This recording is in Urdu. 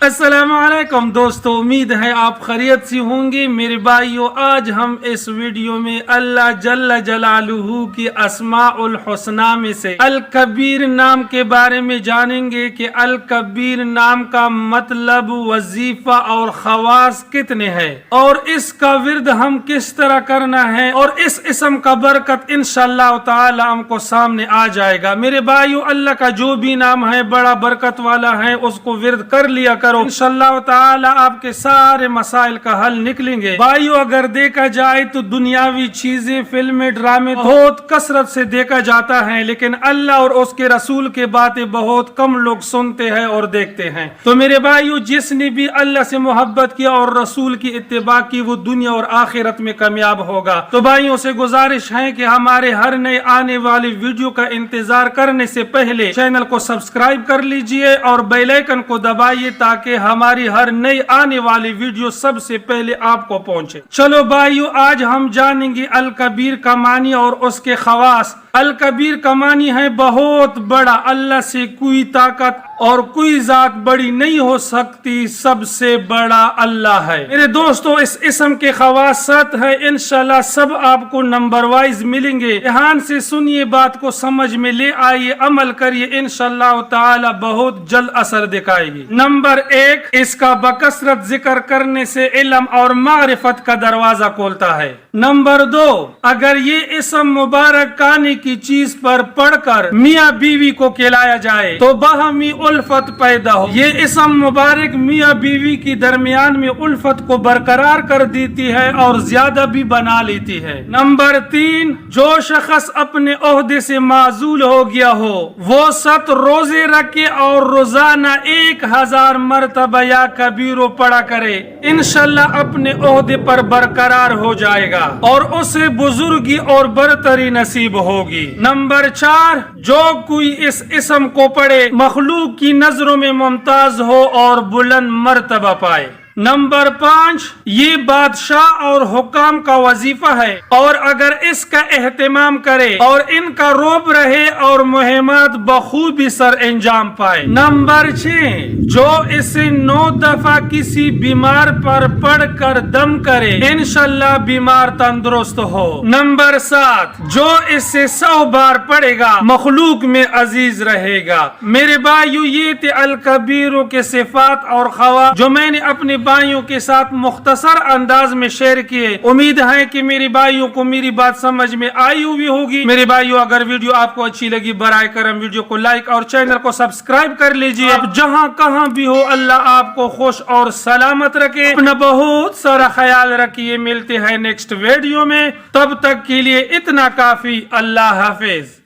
السلام علیکم دوستو، امید ہے آپ خیریت سے ہوں گے میرے بھائیو۔ آج ہم اس ویڈیو میں اللہ جل جلالہ کی اسماء الحسنی میں سے الکبیر نام کے بارے میں جانیں گے کہ الکبیر نام کا مطلب، وظیفہ اور خواص کتنے ہیں، اور اس کا ورد ہم کس طرح کرنا ہے، اور اس اسم کا برکت انشاءاللہ تعالی ہم کو سامنے آ جائے گا۔ میرے بھائیو، اللہ کا جو بھی نام ہے بڑا برکت والا ہے، اس کو ورد کر لیا کرو، انشاءاللہ تعالی آپ کے سارے مسائل کا حل نکلیں گے۔ بھائیو، اگر دیکھا جائے تو دنیاوی چیزیں، فلمیں، ڈرامے بہت کثرت سے دیکھا جاتا ہے، لیکن اللہ اور اس کے رسول کے باتیں بہت کم لوگ سنتے ہیں اور دیکھتے ہیں۔ تو میرے بھائیو، جس نے بھی اللہ سے محبت کیا اور رسول کی اتباع کی، وہ دنیا اور آخرت میں کامیاب ہوگا۔ تو بھائیوں سے گزارش ہے کہ ہمارے ہر نئے آنے والی ویڈیو کا انتظار کرنے سے پہلے چینل کو سبسکرائب کر لیجئے اور بیل آئیکن کو دبائیے تاکہ ہماری ہر نئی آنے والی ویڈیو سب سے پہلے آپ کو پہنچے۔ چلو بھائیو، آج ہم جانیں گے الکبیر کا معنی اور اس کے خواص۔ الکبیر کا معنی ہے بہت بڑا، اللہ سے کوئی طاقت اور کوئی ذات بڑی نہیں ہو سکتی، سب سے بڑا اللہ ہے۔ میرے دوستو، اس اسم کے خواصات ہے، انشاءاللہ سب آپ کو نمبر وائز ملیں گے۔ دھیان سے سنیے، بات کو سمجھ میں لے آئیے، عمل کریے، انشاءاللہ تعالی بہت جلد اثر دکھائے گی۔ نمبر 1، اس کا بکثرت ذکر کرنے سے علم اور معرفت کا دروازہ کھولتا ہے۔ نمبر 2، اگر یہ اسم مبارک کانے کی چیز پر پڑھ کر میاں بیوی کو کھلایا جائے تو باہمی الفت پیدا ہو۔ یہ اسم مبارک میاں بیوی کے درمیان میں الفت کو برقرار کر دیتی ہے اور زیادہ بھی بنا لیتی ہے۔ نمبر 3، جو شخص اپنے عہدے سے معزول ہو گیا ہو وہ 7 روزے رکھے اور روزانہ 1000 مرتبہ یا کبیرو پڑھا کرے، انشاءاللہ اپنے عہدے پر برقرار ہو جائے گا اور اسے بزرگی اور برتری نصیب ہوگی۔ نمبر 4، جو کوئی اس اسم کو پڑھے مخلوق کی نظروں میں ممتاز ہو اور بلند مرتبہ پائے۔ نمبر 5، یہ بادشاہ اور حکام کا وظیفہ ہے، اور اگر اس کا اہتمام کرے اور ان کا روب رہے اور مہمات بخوبی سر انجام پائے۔ نمبر 6، جو اسے 9 دفعہ کسی بیمار پر پڑھ کر دم کرے، انشاءاللہ بیمار تندرست ہو۔ نمبر 7، جو اسے 100 بار پڑھے گا مخلوق میں عزیز رہے گا۔ میرے بھائیو، یہ تھے الکبیروں کے صفات اور خواص جو میں نے اپنے بھائیوں کے ساتھ مختصر انداز میں شیئر کیے۔ امید ہے کہ میری بھائیوں کو میری بات سمجھ میں آئی ہوئی ہوگی۔ میرے بھائیوں، اگر ویڈیو آپ کو اچھی لگی، برائے کرم ویڈیو کو لائک اور چینل کو سبسکرائب کر لیجئے۔ اب جہاں کہاں بھی ہو، اللہ آپ کو خوش اور سلامت رکھے۔ اپنا بہت سارا خیال رکھیے، ملتے ہیں نیکسٹ ویڈیو میں، تب تک کے لیے اتنا کافی۔ اللہ حافظ۔